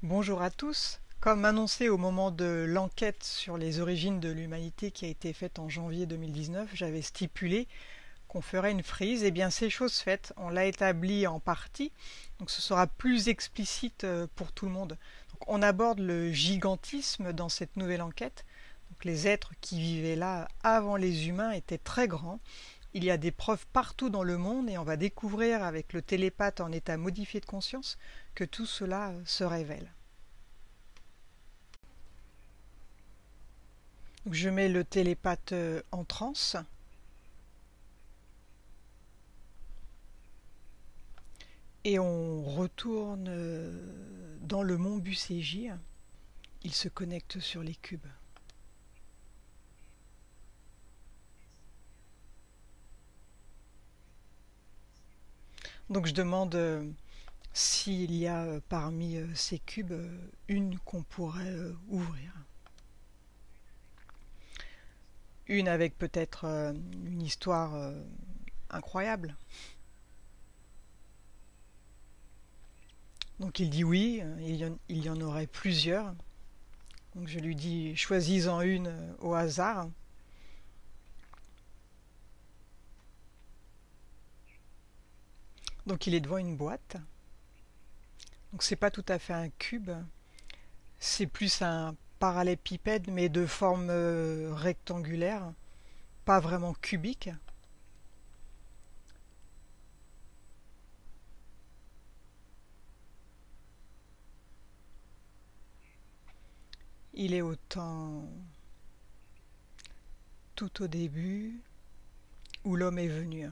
Bonjour à tous. Comme annoncé au moment de l'enquête sur les origines de l'humanité qui a été faite en janvier 2019, j'avais stipulé qu'on ferait une frise. Et bien c'est chose faite, on l'a établi en partie, donc ce sera plus explicite pour tout le monde. Donc on aborde le gigantisme dans cette nouvelle enquête. Donc les êtres qui vivaient là avant les humains étaient très grands. Il y a des preuves partout dans le monde et on va découvrir avec le télépathe en état modifié de conscience que tout cela se révèle. Donc je mets le télépathe en transe et on retourne dans le mont Buségi. Il se connecte sur les cubes. Donc je demande s'il y a parmi ces cubes une qu'on pourrait ouvrir. Une avec peut-être une histoire incroyable. Donc il dit oui, il y en aurait plusieurs. Donc je lui dis choisis-en une au hasard. Donc il est devant une boîte. Donc c'est pas tout à fait un cube, c'est plus un parallépipède mais de forme rectangulaire, pas vraiment cubique. Il est au temps tout au début où l'homme est venu.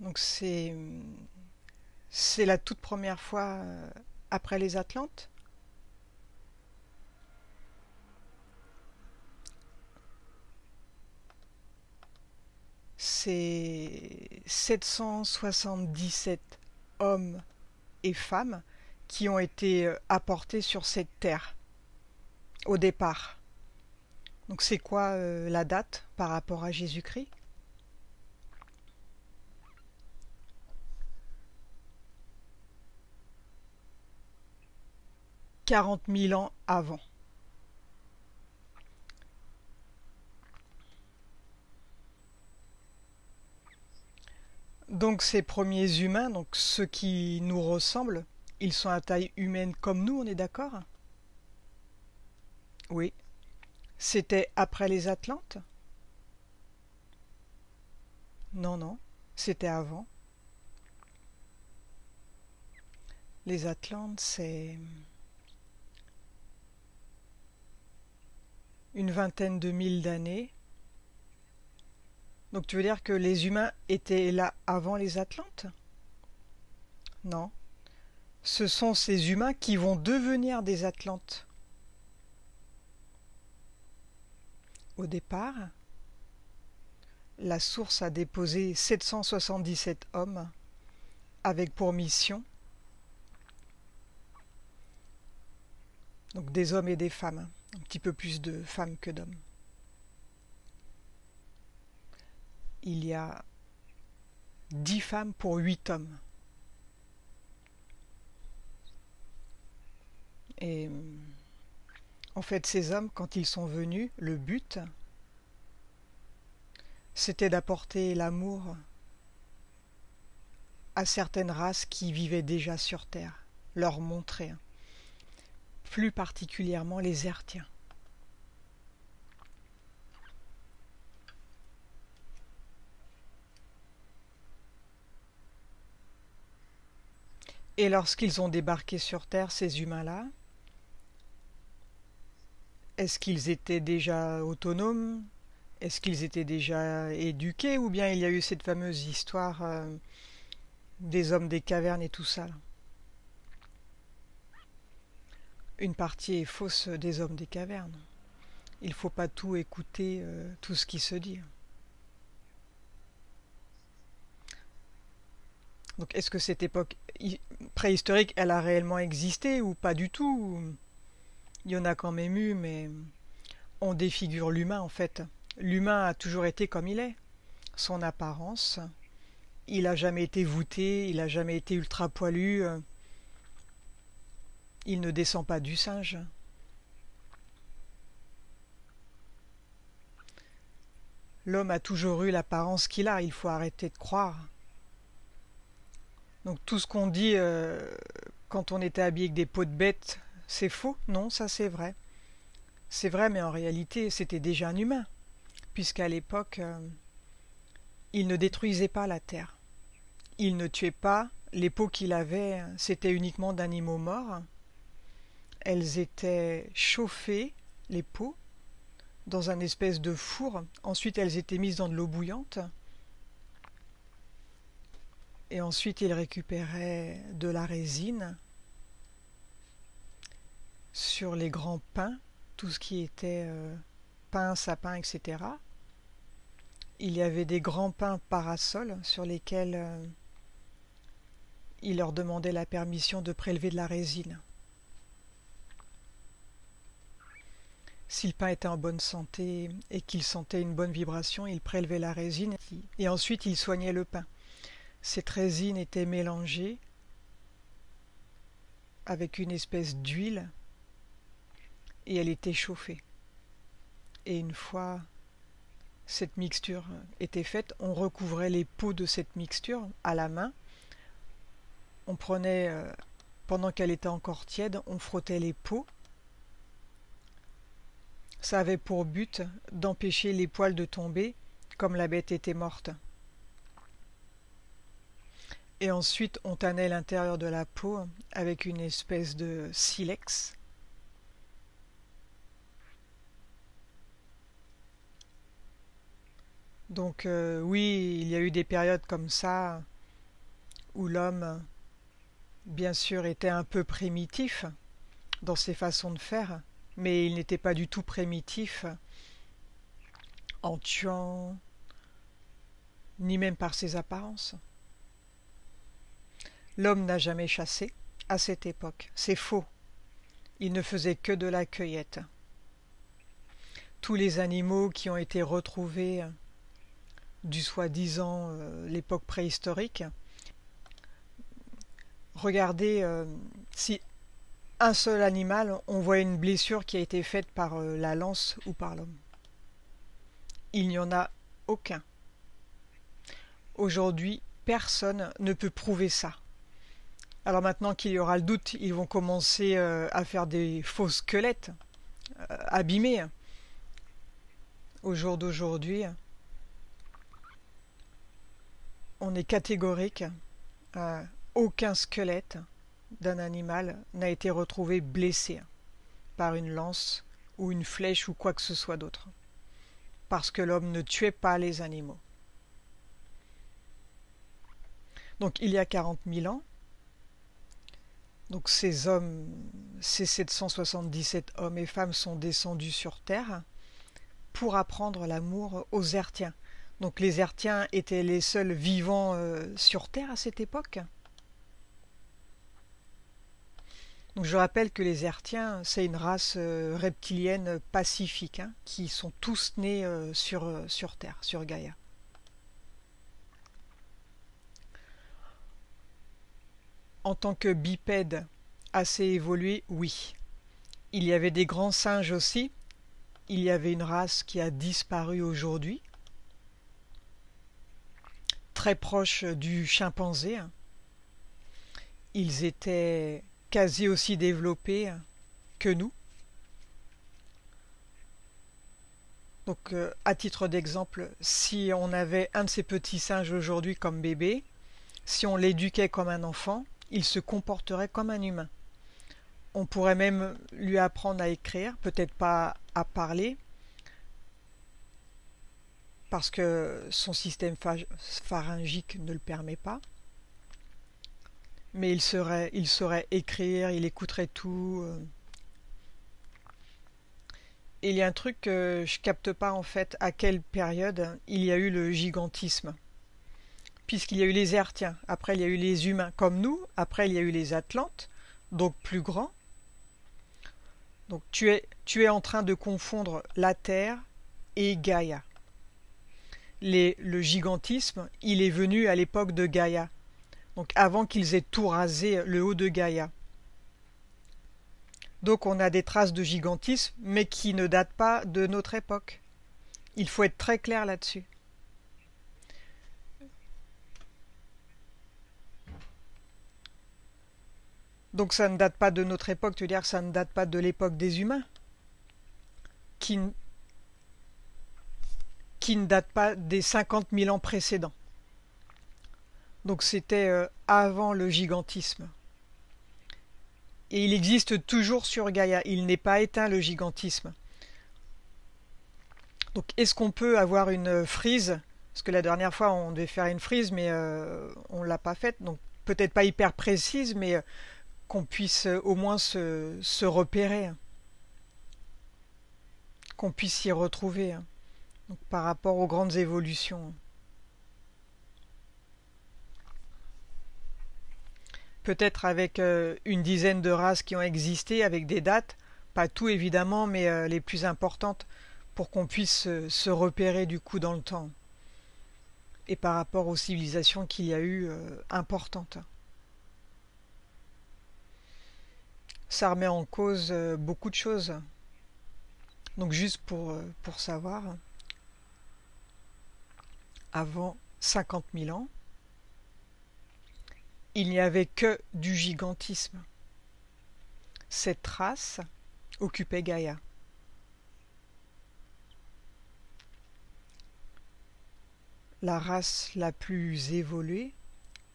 Donc c'est la toute première fois après les Atlantes. C'est 777 hommes et femmes qui ont été apportés sur cette terre au départ. Donc c'est quoi la date par rapport à Jésus-Christ? 40 000 ans avant. Donc ces premiers humains, donc ceux qui nous ressemblent, ils sont à taille humaine comme nous, on est d'accord? Oui. C'était après les Atlantes? Non, non, c'était avant. Les Atlantes, c'est une vingtaine de mille d'années. Donc tu veux dire que les humains étaient là avant les Atlantes? Non. Ce sont ces humains qui vont devenir des Atlantes. Au départ, la source a déposé 777 hommes avec pour mission, donc des hommes et des femmes, un petit peu plus de femmes que d'hommes. Il y a 10 femmes pour 8 hommes. Et en fait, ces hommes, quand ils sont venus, le but, c'était d'apporter l'amour à certaines races qui vivaient déjà sur Terre, leur montrer, plus particulièrement les Hertiens. Et lorsqu'ils ont débarqué sur Terre, ces humains-là, est-ce qu'ils étaient déjà autonomes? Est-ce qu'ils étaient déjà éduqués? Ou bien il y a eu cette fameuse histoire des hommes des cavernes et tout ça? Une partie est fausse des hommes des cavernes. Il ne faut pas tout écouter, tout ce qui se dit. Donc est-ce que cette époque préhistorique, elle a réellement existé ou pas du tout? Il y en a quand même eu, mais on défigure l'humain en fait. L'humain a toujours été comme il est. Son apparence, il a jamais été voûté, il a jamais été ultra poilu, il ne descend pas du singe. L'homme a toujours eu l'apparence qu'il a, il faut arrêter de croire. Donc tout ce qu'on dit quand on était habillé avec des peaux de bête, c'est faux? Non, ça c'est vrai. C'est vrai, mais en réalité, c'était déjà un humain, puisqu'à l'époque, il ne détruisait pas la terre. Il ne tuait pas. Les peaux qu'il avait, c'était uniquement d'animaux morts. Elles étaient chauffées, les peaux, dans un espèce de four. Ensuite, elles étaient mises dans de l'eau bouillante. Et ensuite, il récupérait de la résine sur les grands pins, tout ce qui était pins, sapins, etc. Il y avait des grands pins parasols sur lesquels il leur demandait la permission de prélever de la résine. Si le pain était en bonne santé et qu'il sentait une bonne vibration, il prélevait la résine et ensuite il soignait le pain. Cette résine était mélangée avec une espèce d'huile et elle était chauffée. Et une fois cette mixture était faite, on recouvrait les peaux de cette mixture à la main. On prenait, pendant qu'elle était encore tiède, on frottait les peaux. Ça avait pour but d'empêcher les poils de tomber comme la bête était morte. Et ensuite, on tannait l'intérieur de la peau avec une espèce de silex. Donc oui, il y a eu des périodes comme ça où l'homme, bien sûr, était un peu primitif dans ses façons de faire, mais il n'était pas du tout primitif en tuant, ni même par ses apparences. L'homme n'a jamais chassé à cette époque. C'est faux. Il ne faisait que de la cueillette. Tous les animaux qui ont été retrouvés du soi-disant l'époque préhistorique, regardez si un seul animal, on voit une blessure qui a été faite par la lance ou par l'homme. Il n'y en a aucun. Aujourd'hui, personne ne peut prouver ça. Alors maintenant qu'il y aura le doute, ils vont commencer à faire des faux squelettes abîmés. Au jour d'aujourd'hui, on est catégorique. Aucun squelette d'un animal n'a été retrouvé blessé par une lance ou une flèche ou quoi que ce soit d'autre. Parce que l'homme ne tuait pas les animaux. Donc il y a 40 000 ans, donc ces hommes, ces 777 hommes et femmes sont descendus sur Terre pour apprendre l'amour aux Hertiens. Donc les Hertiens étaient les seuls vivants sur Terre à cette époque. Donc je rappelle que les Hertiens, c'est une race reptilienne pacifique, qui sont tous nés sur Terre, sur Gaïa. En tant que bipède assez évolué, oui. Il y avait des grands singes aussi. Il y avait une race qui a disparu aujourd'hui, très proche du chimpanzé. Ils étaient quasi aussi développés que nous. Donc, à titre d'exemple, si on avait un de ces petits singes aujourd'hui comme bébé, si on l'éduquait comme un enfant, il se comporterait comme un humain. On pourrait même lui apprendre à écrire, peut-être pas à parler, parce que son système pharyngique ne le permet pas. Mais il saurait écrire, il écouterait tout. Et il y a un truc que je capte pas en fait, à quelle période il y a eu le gigantisme. Puisqu'il y a eu les Hertiens, après il y a eu les humains comme nous, après il y a eu les Atlantes, donc plus grands. Donc tu es en train de confondre la Terre et Gaïa. le gigantisme, il est venu à l'époque de Gaïa, donc avant qu'ils aient tout rasé le haut de Gaïa. Donc on a des traces de gigantisme, mais qui ne datent pas de notre époque. Il faut être très clair là-dessus. Donc ça ne date pas de notre époque, tu veux dire que ça ne date pas de l'époque des humains, qui, qui ne date pas des 50 000 ans précédents. Donc c'était avant le gigantisme. Et il existe toujours sur Gaïa, il n'est pas éteint le gigantisme. Donc est-ce qu'on peut avoir une frise? Parce que la dernière fois on devait faire une frise, mais on ne l'a pas faite, donc peut-être pas hyper précise, mais qu'on puisse au moins se repérer, hein, qu'on puisse s'y retrouver, hein, donc, par rapport aux grandes évolutions. Peut-être avec une dizaine de races qui ont existé, avec des dates, pas tout évidemment, mais les plus importantes, pour qu'on puisse se repérer du coup dans le temps, et par rapport aux civilisations qu'il y a eu importantes. Ça remet en cause beaucoup de choses. Donc juste pour savoir, avant 50 000 ans, il n'y avait que du gigantisme. Cette race occupait Gaïa. La race la plus évoluée,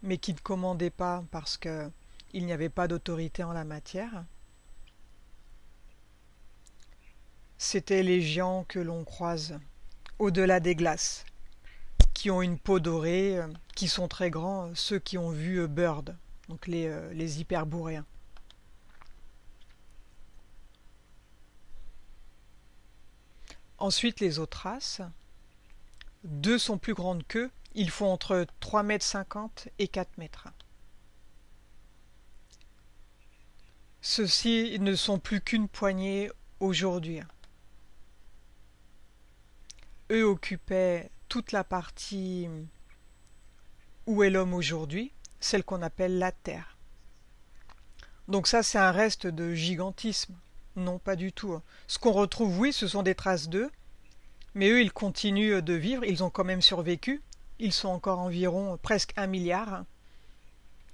mais qui ne commandait pas parce que il n'y avait pas d'autorité en la matière. C'étaient les géants que l'on croise au-delà des glaces, qui ont une peau dorée, qui sont très grands, ceux qui ont vu Bird, donc les hyperboréens. Ensuite, les autres races, deux sont plus grandes qu'eux, ils font entre 3,50 m et 4 mètres. Ceux-ci ne sont plus qu'une poignée aujourd'hui. Eux occupaient toute la partie où est l'homme aujourd'hui, celle qu'on appelle la Terre. Donc ça, c'est un reste de gigantisme. Non, pas du tout. Ce qu'on retrouve, oui, ce sont des traces d'eux, mais eux, ils continuent de vivre, ils ont quand même survécu. Ils sont encore environ presque 1 milliard,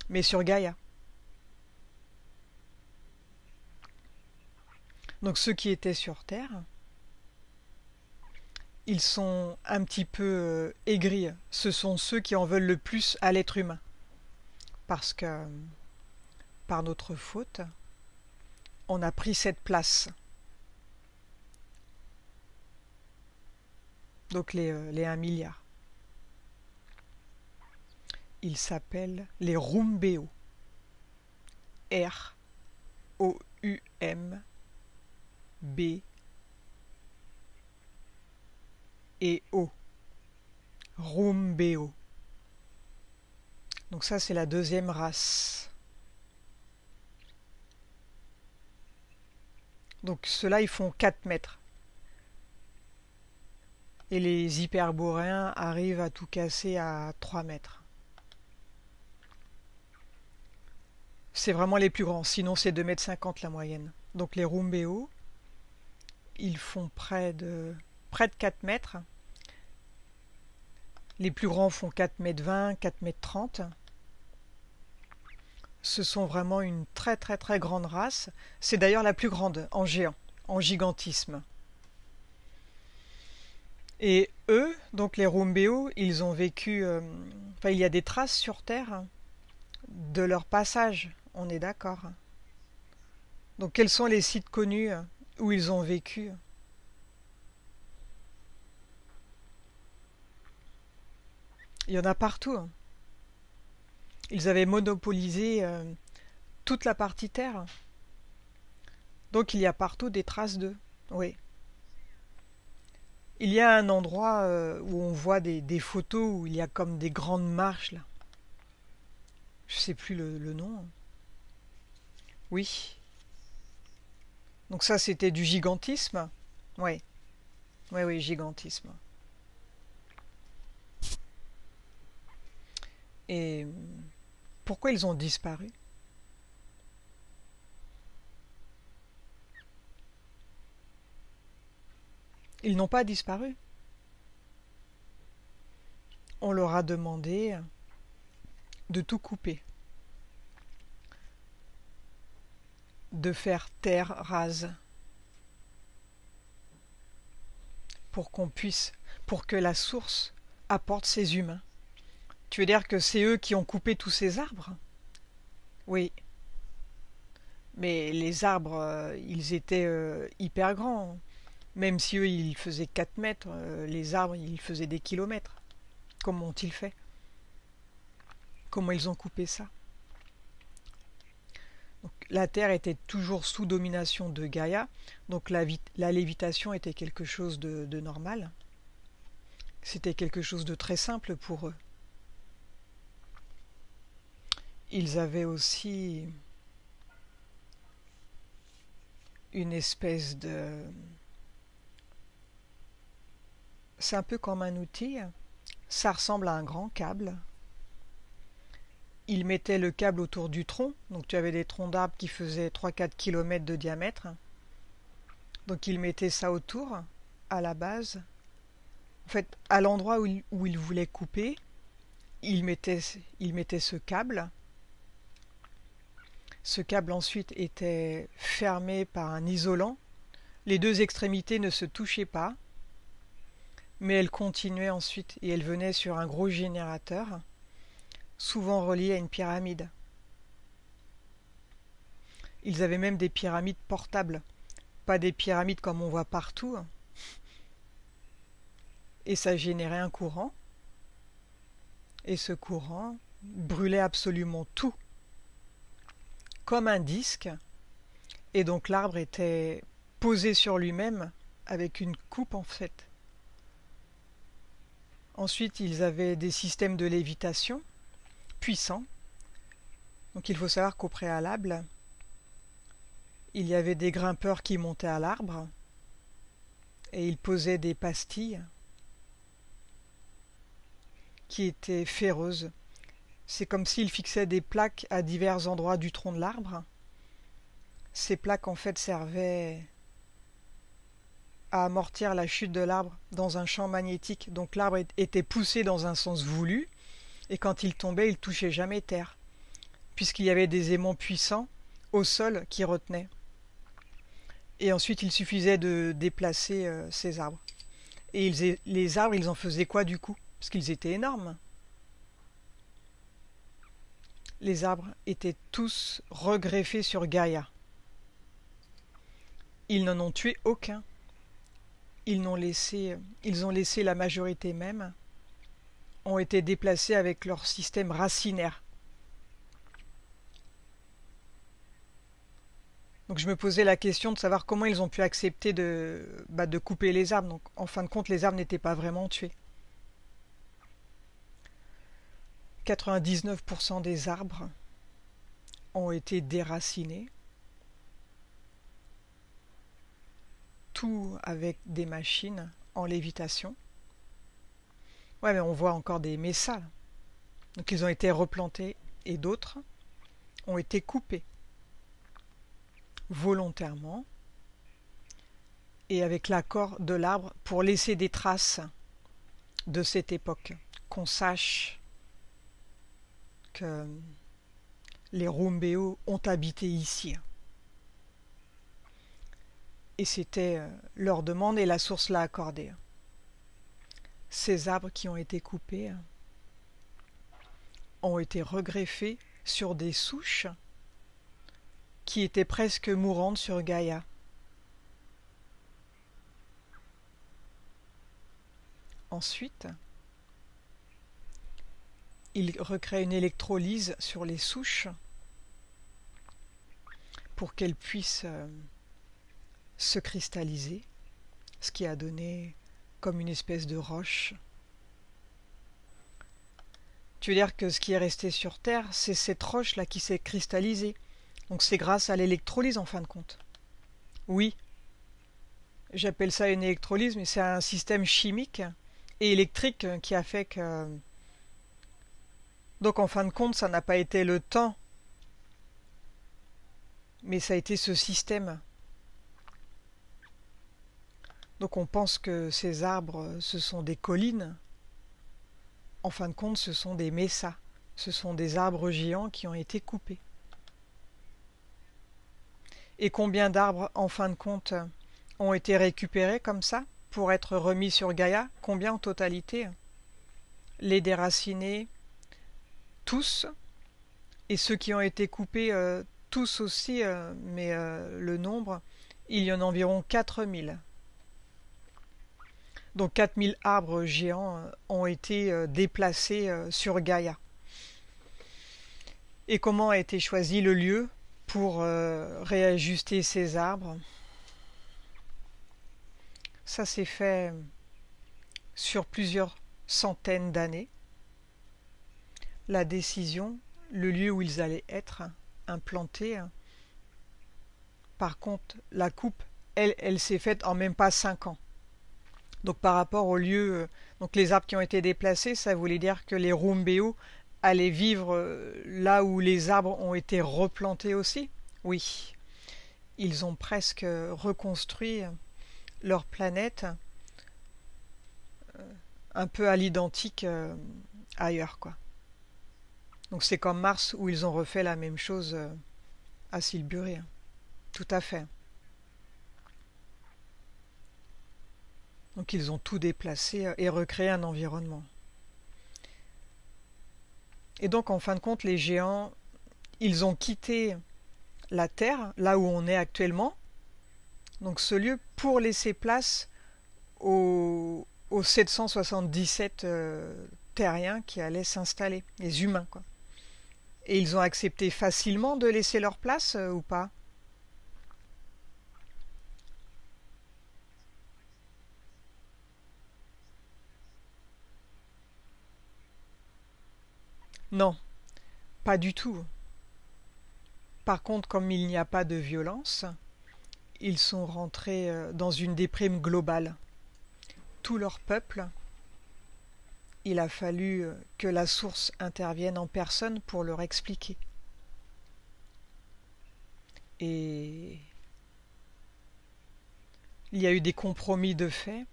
mais sur Gaïa. Donc ceux qui étaient sur Terre, ils sont un petit peu aigris. Ce sont ceux qui en veulent le plus à l'être humain. Parce que, par notre faute, on a pris cette place. Donc les 1 milliard. Ils s'appellent les Rumbeo. R-O-U-M-B-E-O. Rumbeo. Donc ça, c'est la deuxième race. Donc ceux-là, ils font 4 mètres. Et les hyperboréens arrivent à tout casser à 3 mètres. C'est vraiment les plus grands, sinon c'est 2,50 m la moyenne. Donc les Rumbeo, ils font près de 4 mètres. Les plus grands font 4,20 m, 4,30 m. Ce sont vraiment une très très très grande race. C'est d'ailleurs la plus grande en géant, en gigantisme. Et eux, donc les Rumbeo, ils ont vécu... enfin, il y a des traces sur Terre de leur passage, on est d'accord. Donc quels sont les sites connus où ils ont vécu? Il y en a partout. Ils avaient monopolisé toute la partie Terre. Donc il y a partout des traces d'eux. Oui. Il y a un endroit où on voit des photos où il y a comme des grandes marches là. Je sais plus le nom. Oui. Donc ça c'était du gigantisme. Oui. Oui, oui, gigantisme. Et pourquoi ils ont disparu? Ils n'ont pas disparu. On leur a demandé de tout couper, de faire terre rase, pour que la source apporte ses humains. Tu veux dire que c'est eux qui ont coupé tous ces arbres? Oui, mais les arbres, ils étaient hyper grands. Même si eux, ils faisaient 4 mètres, les arbres, ils faisaient des kilomètres. Comment ont-ils fait? Comment ils ont coupé ça? Donc, la Terre était toujours sous domination de Gaïa, donc la lévitation était quelque chose de normal. C'était quelque chose de très simple pour eux. Ils avaient aussi une espèce de... C'est un peu comme un outil, ça ressemble à un grand câble. Ils mettaient le câble autour du tronc, donc tu avais des troncs d'arbres qui faisaient 3-4 km de diamètre. Donc ils mettaient ça autour, à la base. En fait, à l'endroit où ils voulaient couper, ils mettaient ce câble. Ce câble ensuite était fermé par un isolant. Les deux extrémités ne se touchaient pas, mais elles continuaient ensuite et elles venaient sur un gros générateur, souvent relié à une pyramide. Ils avaient même des pyramides portables, pas des pyramides comme on voit partout. Et ça générait un courant. Et ce courant brûlait absolument tout, comme un disque. Et donc l'arbre était posé sur lui-même avec une coupe en fait. Ensuite, ils avaient des systèmes de lévitation puissants. Donc il faut savoir qu'au préalable, il y avait des grimpeurs qui montaient à l'arbre et ils posaient des pastilles qui étaient ferreuses. C'est comme s'ils fixaient des plaques à divers endroits du tronc de l'arbre. Ces plaques en fait servaient à amortir la chute de l'arbre dans un champ magnétique. Donc l'arbre était poussé dans un sens voulu et quand il tombait, il touchait jamais terre, puisqu'il y avait des aimants puissants au sol qui retenaient. Et ensuite, il suffisait de déplacer ces arbres. Et les arbres, ils en faisaient quoi du coup? Parce qu'ils étaient énormes. Les arbres étaient tous regreffés sur Gaïa. Ils n'en ont tué aucun. Ils ont laissé la majorité même, ont été déplacés avec leur système racinaire. Donc je me posais la question de savoir comment ils ont pu accepter de couper les arbres. Donc en fin de compte, les arbres n'étaient pas vraiment tués. 99% des arbres ont été déracinés, tout avec des machines en lévitation. Ouais, mais on voit encore des messas. Donc ils ont été replantés et d'autres ont été coupés volontairement et avec l'accord de l'arbre pour laisser des traces de cette époque, qu'on sache que les Rumbeo ont habité ici. Et c'était leur demande et la source l'a accordé. Ces arbres qui ont été coupés ont été regreffés sur des souches qui étaient presque mourantes sur Gaïa. Ensuite, ils recréent une électrolyse sur les souches pour qu'elles puissent se cristalliser, ce qui a donné comme une espèce de roche. Tu veux dire que ce qui est resté sur Terre, c'est cette roche-là qui s'est cristallisée. Donc c'est grâce à l'électrolyse en fin de compte. Oui, j'appelle ça une électrolyse, mais c'est un système chimique et électrique qui a fait que Donc en fin de compte, ça n'a pas été le temps, mais ça a été ce système. Donc on pense que ces arbres, ce sont des collines. En fin de compte, ce sont des messas. Ce sont des arbres géants qui ont été coupés. Et combien d'arbres, en fin de compte, ont été récupérés comme ça pour être remis sur Gaïa? Combien en totalité? Les déracinés, tous, et ceux qui ont été coupés, tous aussi, mais le nombre, il y en a environ 4000. Donc 4000 arbres géants ont été déplacés sur Gaïa. Et comment a été choisi le lieu pour réajuster ces arbres? Ça s'est fait sur plusieurs centaines d'années. La décision, le lieu où ils allaient être implantés. Par contre, la coupe, elle s'est faite en même pas 5 ans. Donc par rapport au lieu, donc les arbres qui ont été déplacés, ça voulait dire que les Rumbeo allaient vivre là où les arbres ont été replantés aussi. Oui, ils ont presque reconstruit leur planète un peu à l'identique ailleurs, quoi. Donc c'est comme Mars où ils ont refait la même chose à Silbury. Tout à fait. Donc ils ont tout déplacé et recréé un environnement. Et donc en fin de compte, les géants, ils ont quitté la Terre, là où on est actuellement, donc ce lieu, pour laisser place aux 777 terriens qui allaient s'installer, les humains, quoi. Et ils ont accepté facilement de laisser leur place ou pas? Non, pas du tout. Par contre, comme il n'y a pas de violence, ils sont rentrés dans une déprime globale. Tout leur peuple, il a fallu que la source intervienne en personne pour leur expliquer. Et il y a eu des compromis de fait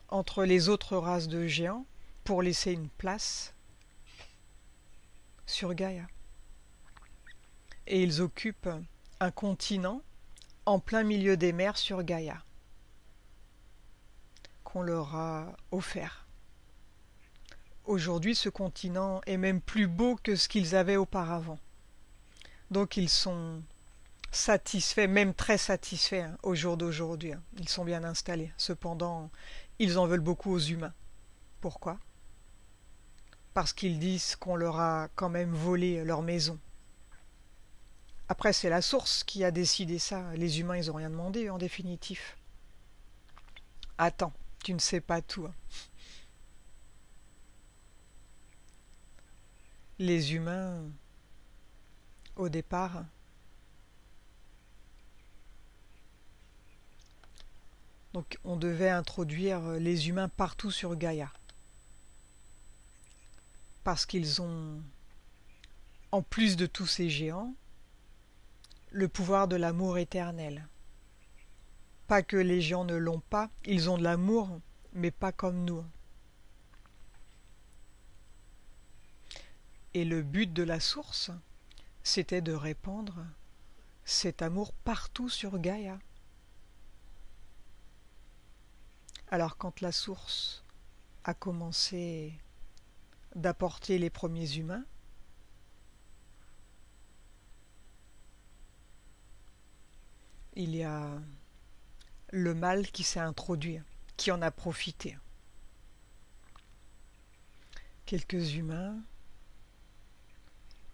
entre les autres races de géants pour laisser une place sur Gaïa. Et ils occupent un continent en plein milieu des mers sur Gaïa, qu'on leur a offert. Aujourd'hui, ce continent est même plus beau que ce qu'ils avaient auparavant. Donc ils sont satisfaits, même très satisfaits au jour d'aujourd'hui. Ils sont bien installés. Cependant, ils en veulent beaucoup aux humains. Pourquoi? Parce qu'ils disent qu'on leur a quand même volé leur maison. Après, c'est la source qui a décidé ça. Les humains, ils n'ont rien demandé, en définitif. Attends, tu ne sais pas tout. Les humains, au départ, donc on devait introduire les humains partout sur Gaïa. Parce qu'ils ont, en plus de tous ces géants, le pouvoir de l'amour éternel. Pas que les géants ne l'ont pas, ils ont de l'amour, mais pas comme nous. Et le but de la source, c'était de répandre cet amour partout sur Gaïa. Alors quand la source a commencé d'apporter les premiers humains, il y a le mal qui s'est introduit, qui en a profité. Quelques humains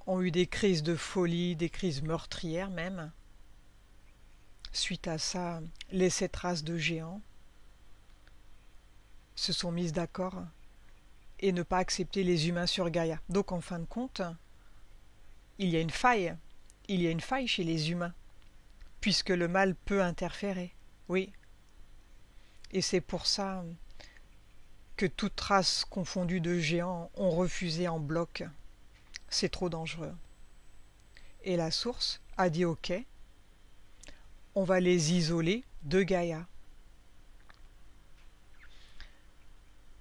ont eu des crises de folie, des crises meurtrières même. Suite à ça, les 7 races de géants se sont mises d'accord et ne pas accepter les humains sur Gaïa. Donc en fin de compte, il y a une faille. Il y a une faille chez les humains, puisque le mal peut interférer. Oui. Et c'est pour ça que toute race confondue de géants ont refusé en bloc c'est trop dangereux. Et la source a dit ok, on va les isoler de Gaïa.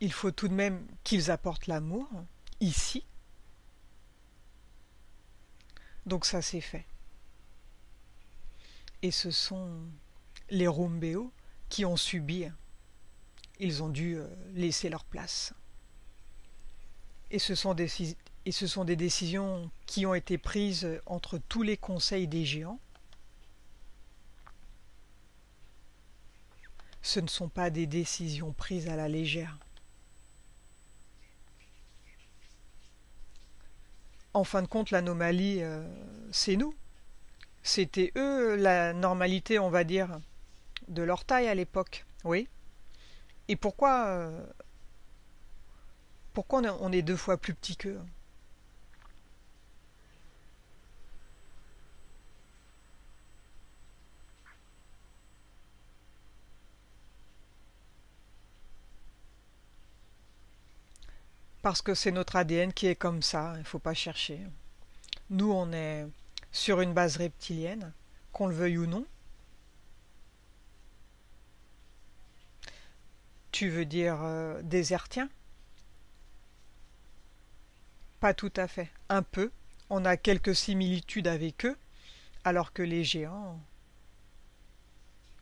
Il faut tout de même qu'ils apportent l'amour, ici. Donc ça c'est fait. Et ce sont les Rumbeo qui ont subi. Ils ont dû laisser leur place. Et ce sont des décisions qui ont été prises entre tous les conseils des géants. Ce ne sont pas des décisions prises à la légère. En fin de compte, l'anomalie, c'est nous. C'était eux la normalité, on va dire, de leur taille à l'époque. Oui. Et pourquoi on est 2 fois plus petit qu'eux? Parce que c'est notre ADN qui est comme ça, il ne faut pas chercher. Nous, on est sur une base reptilienne, qu'on le veuille ou non. Tu veux dire désertien? Pas tout à fait. Un peu. On a quelques similitudes avec eux, alors que les géants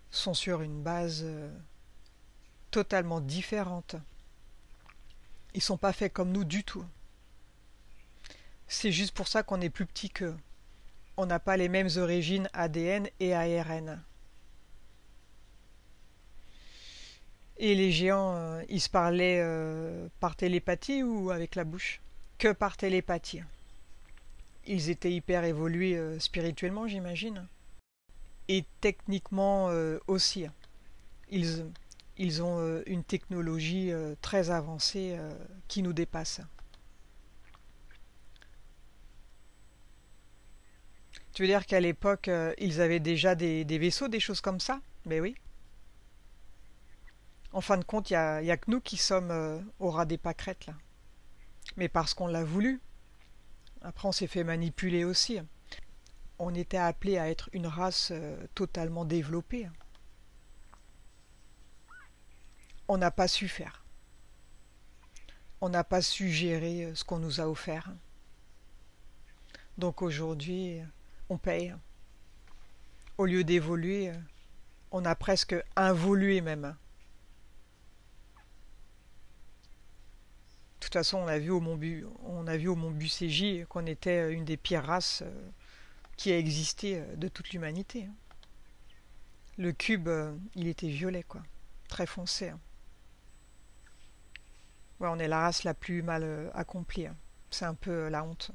sont sur une base totalement différente. Ils sont pas faits comme nous du tout. C'est juste pour ça qu'on est plus petit qu'eux. On n'a pas les mêmes origines ADN et ARN. Et les géants, ils se parlaient par télépathie ou avec la bouche? Que par télépathie. Ils étaient hyper évolués spirituellement, j'imagine. Et techniquement aussi. Ils ont une technologie très avancée qui nous dépasse. Tu veux dire qu'à l'époque, ils avaient déjà des vaisseaux, des choses comme ça? Ben oui. En fin de compte, il y a que nous qui sommes au ras des pâquerettes, là. Mais parce qu'on l'a voulu. Après, on s'est fait manipuler aussi. On était appelé à être une race totalement développée. On n'a pas su faire. On n'a pas su gérer ce qu'on nous a offert. Donc aujourd'hui, on paye. Au lieu d'évoluer, on a presque involué même. De toute façon, on a vu au Mont Bucégy qu'on était une des pires races qui a existé de toute l'humanité. Le cube, il était violet, quoi. Très foncé. Ouais, on est la race la plus mal accomplie. C'est un peu la honte.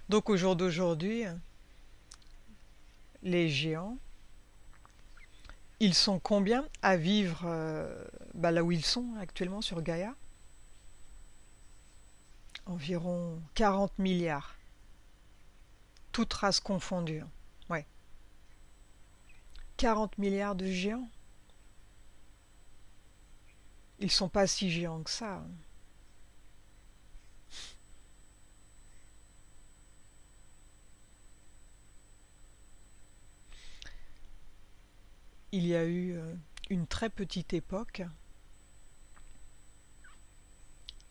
Donc au jour d'aujourd'hui, les géants, ils sont combien à vivre là où ils sont actuellement sur Gaïa? Environ 40 milliards, toutes races confondues. Ouais. 40 milliards de géants. Ils sont pas si géants que ça. Il y a eu une très petite époque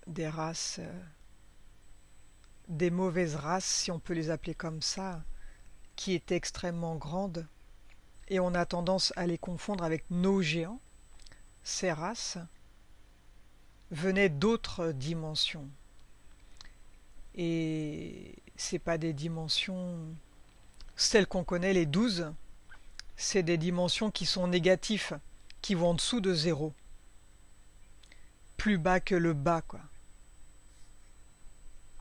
des races, des mauvaises races, si on peut les appeler comme ça, qui étaient extrêmement grandes, et on a tendance à les confondre avec nos géants. Ces races venaient d'autres dimensions. Et c'est pas des dimensions celles qu'on connaît, les 12, c'est des dimensions qui sont négatives, qui vont en dessous de zéro. Plus bas que le bas, quoi.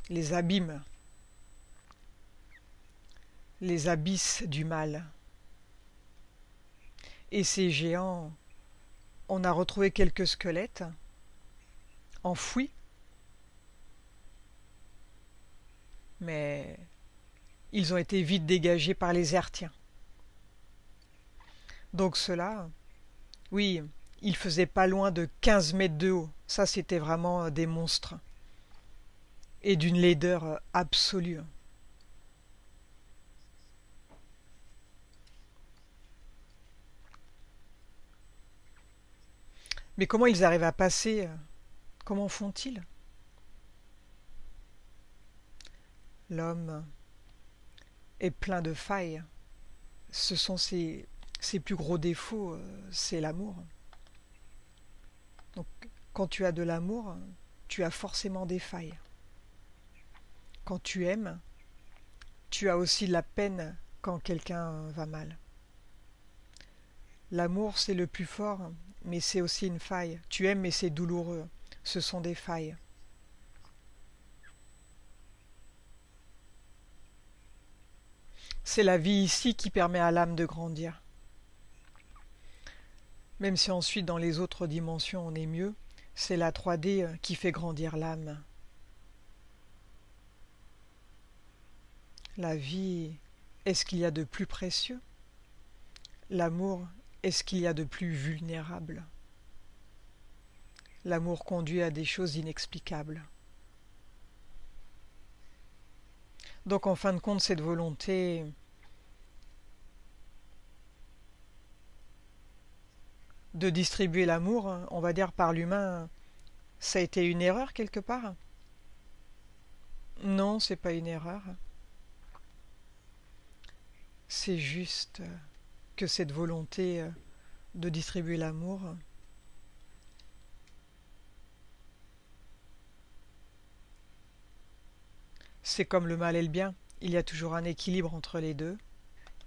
Les abîmes. Les abysses du mal. Et ces géants, on a retrouvé quelques squelettes enfouis, mais ils ont été vite dégagés par les Hertiens. Donc ceux-là, oui, ils faisaient pas loin de 15 mètres de haut. Ça, c'était vraiment des monstres. Et d'une laideur absolue. Mais comment ils arrivent à passer? Comment font-ils? L'homme est plein de failles. Ce sont ses plus gros défauts, c'est l'amour. Donc, quand tu as de l'amour, tu as forcément des failles. Quand tu aimes, tu as aussi de la peine quand quelqu'un va mal. L'amour, c'est le plus fort, mais c'est aussi une faille. Tu aimes, mais c'est douloureux. Ce sont des failles. C'est la vie ici qui permet à l'âme de grandir. Même si ensuite dans les autres dimensions on est mieux, c'est la 3D qui fait grandir l'âme. La vie, est-ce qu'il y a de plus précieux? L'amour, est-ce qu'il y a de plus vulnérable? L'amour conduit à des choses inexplicables. Donc en fin de compte, cette volonté de distribuer l'amour, on va dire par l'humain, ça a été une erreur quelque part? Non, c'est pas une erreur. C'est juste que cette volonté de distribuer l'amour, c'est comme le mal et le bien. Il y a toujours un équilibre entre les deux.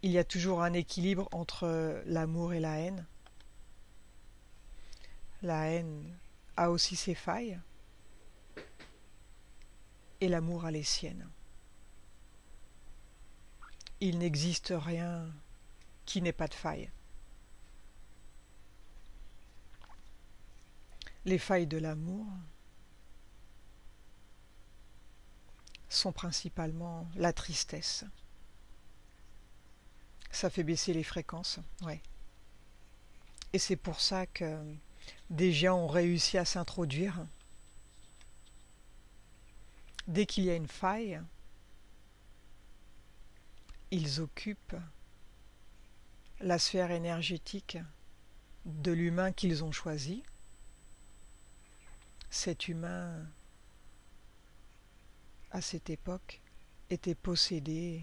Il y a toujours un équilibre entre l'amour et la haine. La haine a aussi ses failles et l'amour a les siennes. Il n'existe rien qui n'ait pas de faille. Les failles de l'amour sont principalement la tristesse. Ça fait baisser les fréquences, ouais. Et c'est pour ça que des gens ont réussi à s'introduire. Dès qu'il y a une faille, ils occupent la sphère énergétique de l'humain qu'ils ont choisi. Cet humain, à cette époque, était possédé.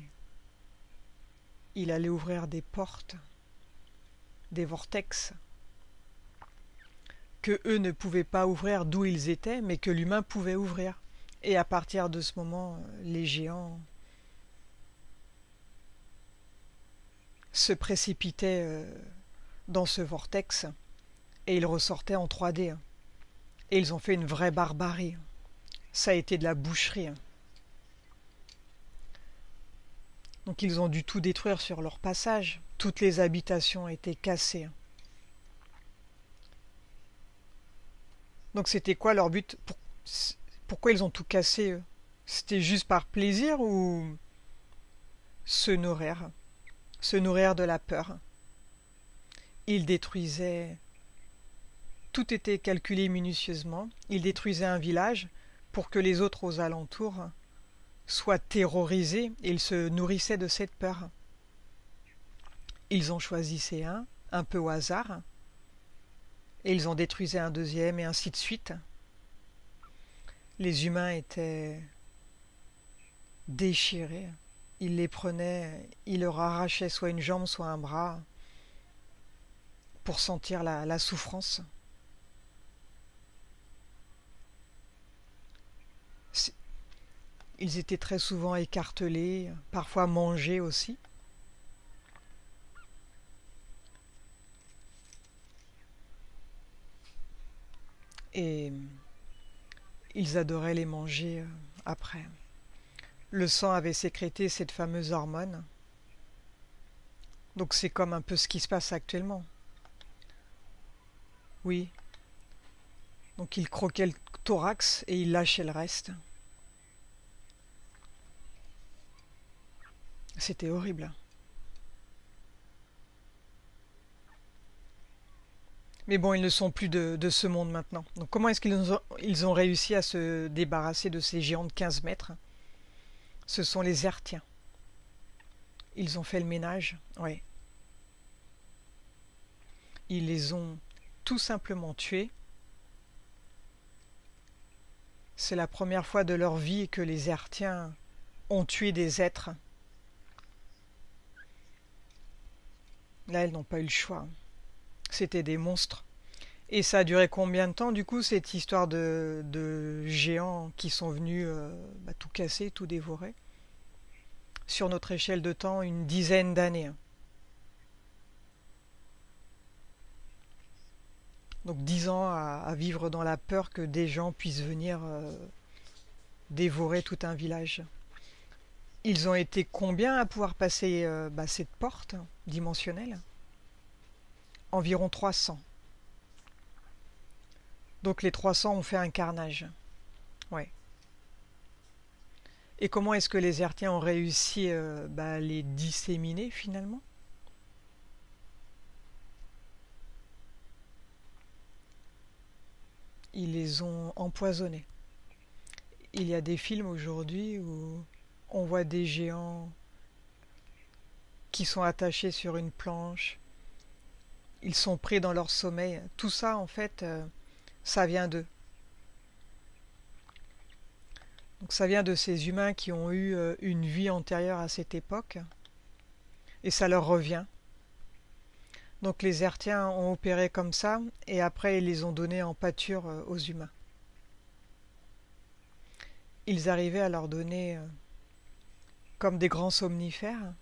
Il allait ouvrir des portes, des vortex, que eux ne pouvaient pas ouvrir d'où ils étaient, mais que l'humain pouvait ouvrir. Et à partir de ce moment, les géants se précipitaient dans ce vortex et ils ressortaient en 3D. Et ils ont fait une vraie barbarie. Ça a été de la boucherie. Donc ils ont dû tout détruire sur leur passage. Toutes les habitations étaient cassées. Donc c'était quoi leur but? Pourquoi ils ont tout cassé, eux? C'était juste par plaisir ou se nourrir? Se nourrir de la peur. Ils détruisaient. Tout était calculé minutieusement. Ils détruisaient un village pour que les autres aux alentours soient terrorisés et ils se nourrissaient de cette peur. Ils en choisissaient un peu au hasard, et ils en détruisaient un deuxième et ainsi de suite. Les humains étaient déchirés. Ils les prenaient, ils leur arrachaient soit une jambe, soit un bras pour sentir la souffrance. Ils étaient très souvent écartelés, parfois mangés aussi. Et ils adoraient les manger après. Le sang avait sécrété cette fameuse hormone. Donc c'est comme un peu ce qui se passe actuellement. Oui. Donc ils croquaient le thorax et ils lâchaient le reste. C'était horrible. Mais bon, ils ne sont plus de ce monde maintenant. Donc comment est-ce ils ont réussi à se débarrasser de ces géants de 15 mètres? Ce sont les Hertiens. Ils ont fait le ménage, ouais. Ils les ont tout simplement tués. C'est la première fois de leur vie que les Hertiens ont tué des êtres. Là, elles n'ont pas eu le choix. C'était des monstres. Et ça a duré combien de temps, du coup, cette histoire de géants qui sont venus tout casser, tout dévorer? Sur notre échelle de temps, une dizaine d'années. Donc 10 ans à vivre dans la peur que des gens puissent venir dévorer tout un village. Ils ont été combien à pouvoir passer cette porte dimensionnelle? Environ 300. Donc les 300 ont fait un carnage. Ouais. Et comment est-ce que les Hertiens ont réussi à les disséminer finalement? Ils les ont empoisonnés. Il y a des films aujourd'hui où on voit des géants qui sont attachés sur une planche. Ils sont pris dans leur sommeil. Tout ça, en fait, ça vient d'eux. Donc ça vient de ces humains qui ont eu une vie antérieure à cette époque. Et ça leur revient. Donc les Hertiens ont opéré comme ça, et après ils les ont donnés en pâture aux humains. Ils arrivaient à leur donner comme des grands somnifères.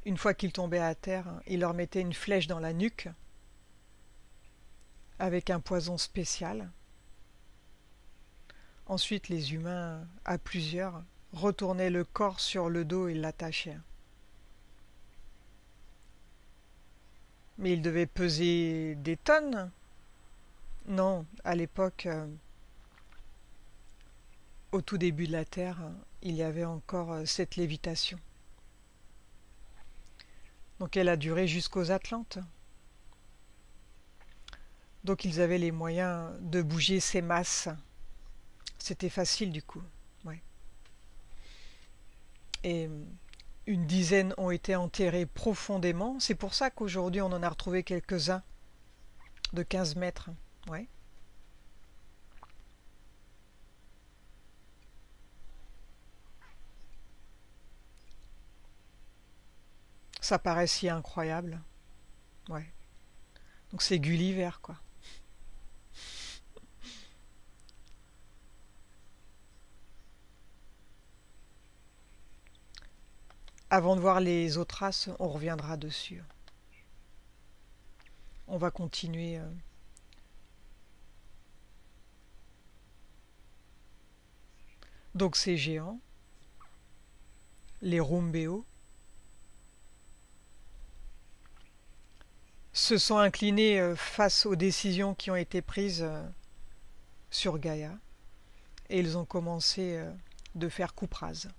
Une fois qu'ils tombaient à terre, ils leur mettaient une flèche dans la nuque avec un poison spécial. Ensuite, les humains, à plusieurs, retournaient le corps sur le dos et l'attachaient. Mais il devait peser des tonnes? Non, à l'époque, au tout début de la Terre, il y avait encore cette lévitation. Donc elle a duré jusqu'aux Atlantes. Donc ils avaient les moyens de bouger ces masses. C'était facile du coup. Ouais. Et une dizaine ont été enterrés profondément. C'est pour ça qu'aujourd'hui on en a retrouvé quelques-uns de 15 mètres. Ouais. Ça paraît si incroyable. Ouais. Donc c'est Gulliver, quoi. Avant de voir les autres races, on reviendra dessus. On va continuer. Donc ces géants, les Rumbeo, se sont inclinés face aux décisions qui ont été prises sur Gaïa, et ils ont commencé de faire coupe rase.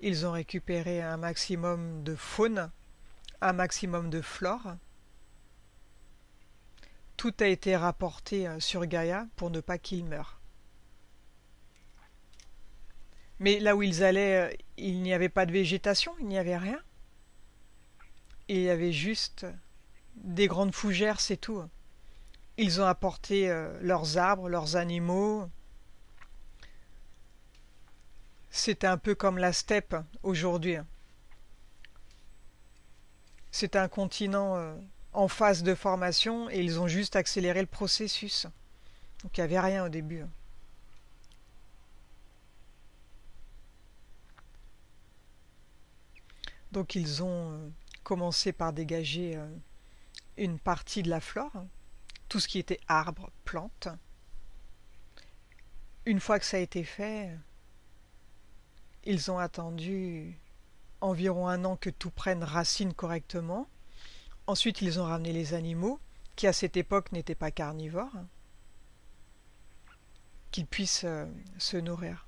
Ils ont récupéré un maximum de faune, un maximum de flore. Tout a été rapporté sur Gaïa pour ne pas qu'ils meurent. Mais là où ils allaient, il n'y avait pas de végétation, il n'y avait rien. Il y avait juste des grandes fougères, c'est tout. Ils ont apporté leurs arbres, leurs animaux. C'était un peu comme la steppe aujourd'hui. C'est un continent en phase de formation et ils ont juste accéléré le processus. Donc il n'y avait rien au début. Donc ils ont commencé par dégager une partie de la flore, tout ce qui était arbres, plantes. Une fois que ça a été fait, ils ont attendu environ 1 an que tout prenne racine correctement. Ensuite, ils ont ramené les animaux, qui à cette époque n'étaient pas carnivores, qu'ils puissent se nourrir.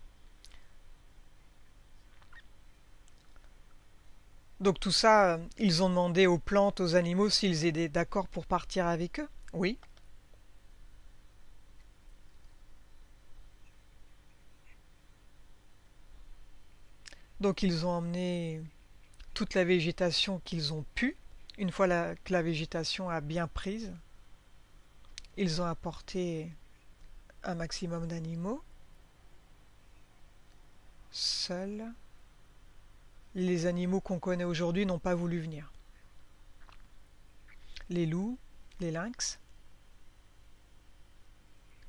Donc tout ça, ils ont demandé aux plantes, aux animaux s'ils étaient d'accord pour partir avec eux. Oui. Donc ils ont emmené toute la végétation qu'ils ont pu. Une fois que la végétation a bien prise, ils ont apporté un maximum d'animaux. Seuls les animaux qu'on connaît aujourd'hui n'ont pas voulu venir. Les loups, les lynx,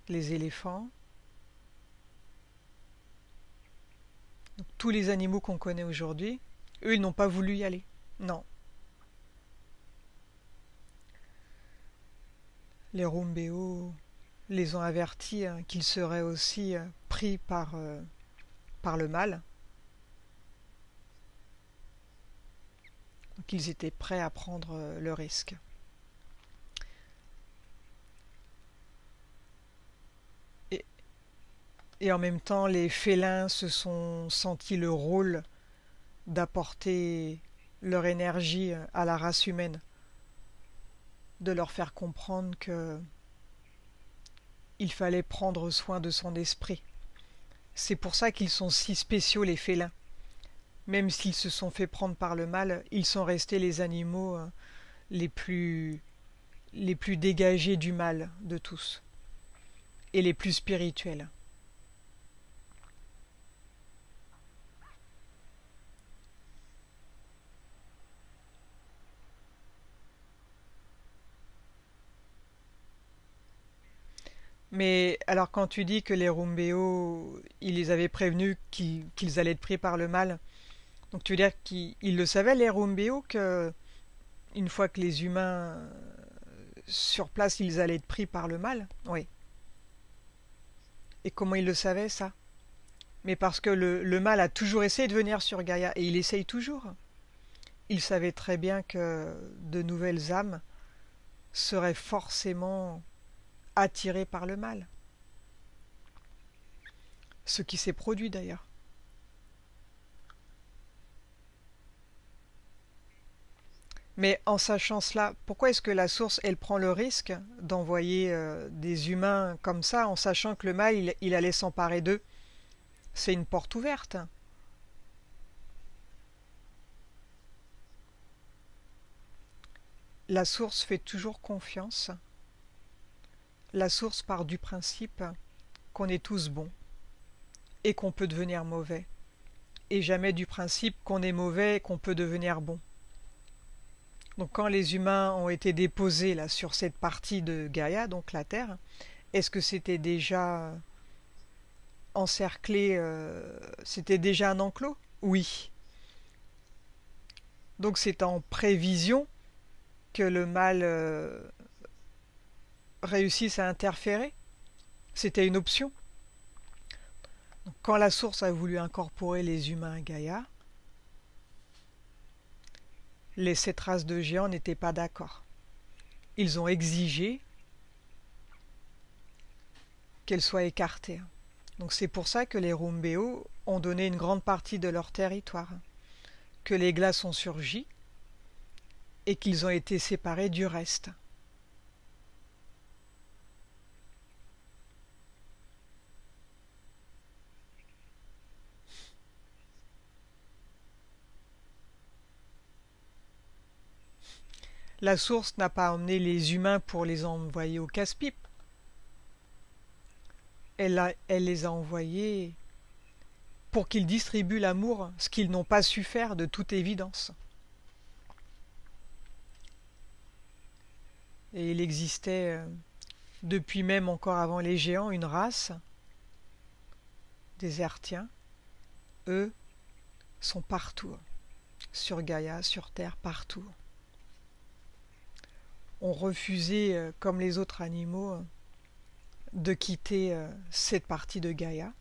les éléphants, donc, tous les animaux qu'on connaît aujourd'hui, eux, ils n'ont pas voulu y aller. Non. Les Rumbeo les ont avertis qu'ils seraient aussi pris par le mal. Donc ils étaient prêts à prendre le risque. Et, et en même temps, les félins se sont sentis le rôle d'apporter leur énergie à la race humaine, de leur faire comprendre que il fallait prendre soin de son esprit. C'est pour ça qu'ils sont si spéciaux, les félins. Même s'ils se sont fait prendre par le mal, ils sont restés les animaux les plus dégagés du mal de tous et les plus spirituels. Mais alors quand tu dis que les Rumbeo, ils les avaient prévenus qu'ils allaient être pris par le mal, donc tu veux dire qu'ils le savaient les Rumbeo que une fois que les humains sur place ils allaient être pris par le mal? Oui. Et comment ils le savaient ça? Mais parce que le mal a toujours essayé de venir sur Gaïa et il essaye toujours. Il savait très bien que de nouvelles âmes seraient forcément attirées par le mal. Ce qui s'est produit d'ailleurs. Mais en sachant cela, pourquoi est-ce que la source, elle prend le risque d'envoyer des humains comme ça en sachant que le mal, il allait s'emparer d'eux? C'est une porte ouverte. La source fait toujours confiance. La source part du principe qu'on est tous bons et qu'on peut devenir mauvais, et jamais du principe qu'on est mauvais et qu'on peut devenir bon. Donc quand les humains ont été déposés là sur cette partie de Gaïa, donc la Terre, est-ce que c'était déjà encerclé, c'était déjà un enclos? Oui. Donc c'est en prévision que le mal réussisse à interférer. C'était une option. Donc, quand la source a voulu incorporer les humains à Gaïa, les 7 races de géants n'étaient pas d'accord. Ils ont exigé qu'elles soient écartées. Donc c'est pour ça que les Rumbeo ont donné une grande partie de leur territoire, que les glaces ont surgi et qu'ils ont été séparés du reste. La source n'a pas emmené les humains pour les envoyer au casse-pipe. Elle les a envoyés pour qu'ils distribuent l'amour, ce qu'ils n'ont pas su faire de toute évidence. Et il existait, depuis même encore avant les géants, une race des Ertiens. Eux sont partout, sur Gaïa, sur Terre, partout. Ont refusé, comme les autres animaux, de quitter cette partie de Gaïa.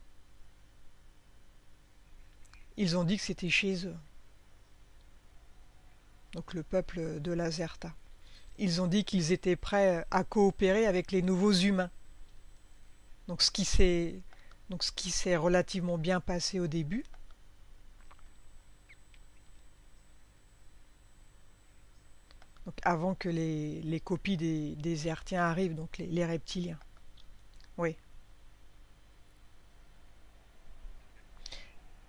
Ils ont dit que c'était chez eux. Donc le peuple de l'Azerta. Ils ont dit qu'ils étaient prêts à coopérer avec les nouveaux humains. Donc ce qui s'est relativement bien passé au début. Donc avant que les copies des hertiens arrivent, donc les reptiliens. Oui.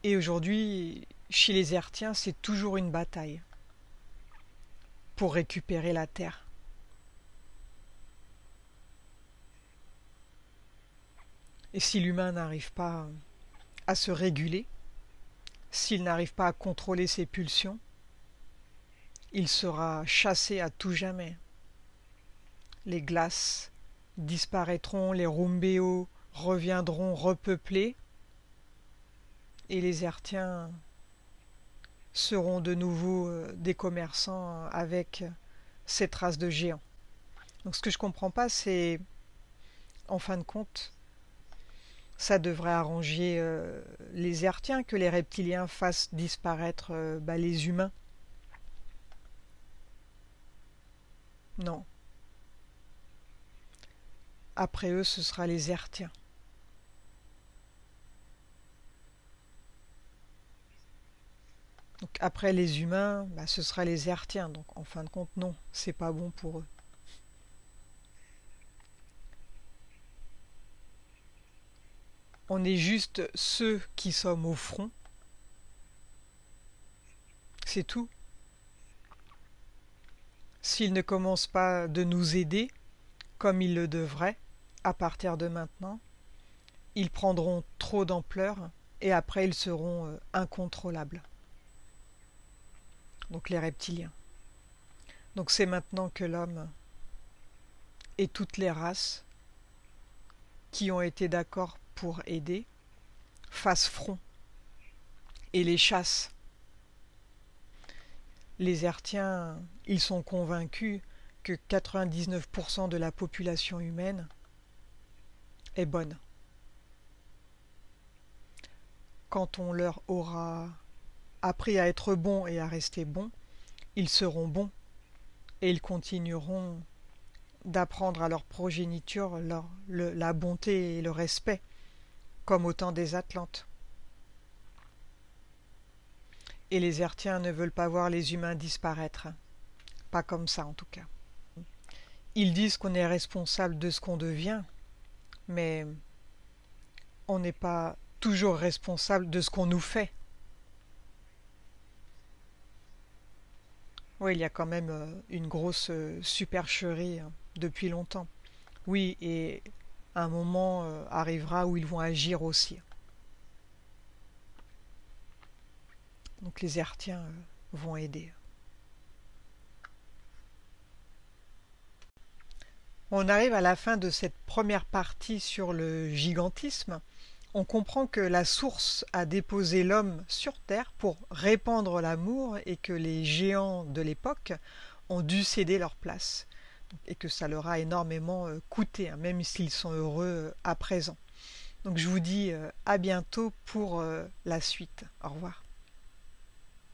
Et aujourd'hui, chez les hertiens, c'est toujours une bataille pour récupérer la Terre. Et si l'humain n'arrive pas à se réguler, s'il n'arrive pas à contrôler ses pulsions, il sera chassé à tout jamais. Les glaces disparaîtront, les rumbéos reviendront repeupler, et les hertiens seront de nouveau des commerçants avec cette race de géants. Donc ce que je comprends pas, c'est, en fin de compte, ça devrait arranger les hertiens que les reptiliens fassent disparaître les humains. Non. Après eux, ce sera les hertiens. Donc après les humains, ce sera les hertiens. Donc en fin de compte, non, c'est pas bon pour eux. On est juste ceux qui sommes au front. C'est tout. S'ils ne commencent pas de nous aider, comme ils le devraient, à partir de maintenant, ils prendront trop d'ampleur et après ils seront incontrôlables. Donc les reptiliens. Donc c'est maintenant que l'homme et toutes les races qui ont été d'accord pour aider fassent front et les chassent. Les hertiens, ils sont convaincus que 99% de la population humaine est bonne. Quand on leur aura appris à être bons et à rester bons, ils seront bons et ils continueront d'apprendre à leur progéniture la bonté et le respect, comme au temps des Atlantes. Et les hertiens ne veulent pas voir les humains disparaître. Pas comme ça en tout cas. Ils disent qu'on est responsable de ce qu'on devient, mais on n'est pas toujours responsable de ce qu'on nous fait. Oui, il y a quand même une grosse supercherie depuis longtemps. Oui, et un moment arrivera où ils vont agir aussi. Donc les hertiens vont aider. On arrive à la fin de cette première partie sur le gigantisme. On comprend que la source a déposé l'homme sur Terre pour répandre l'amour et que les géants de l'époque ont dû céder leur place et que ça leur a énormément coûté, même s'ils sont heureux à présent. Donc je vous dis à bientôt pour la suite. Au revoir.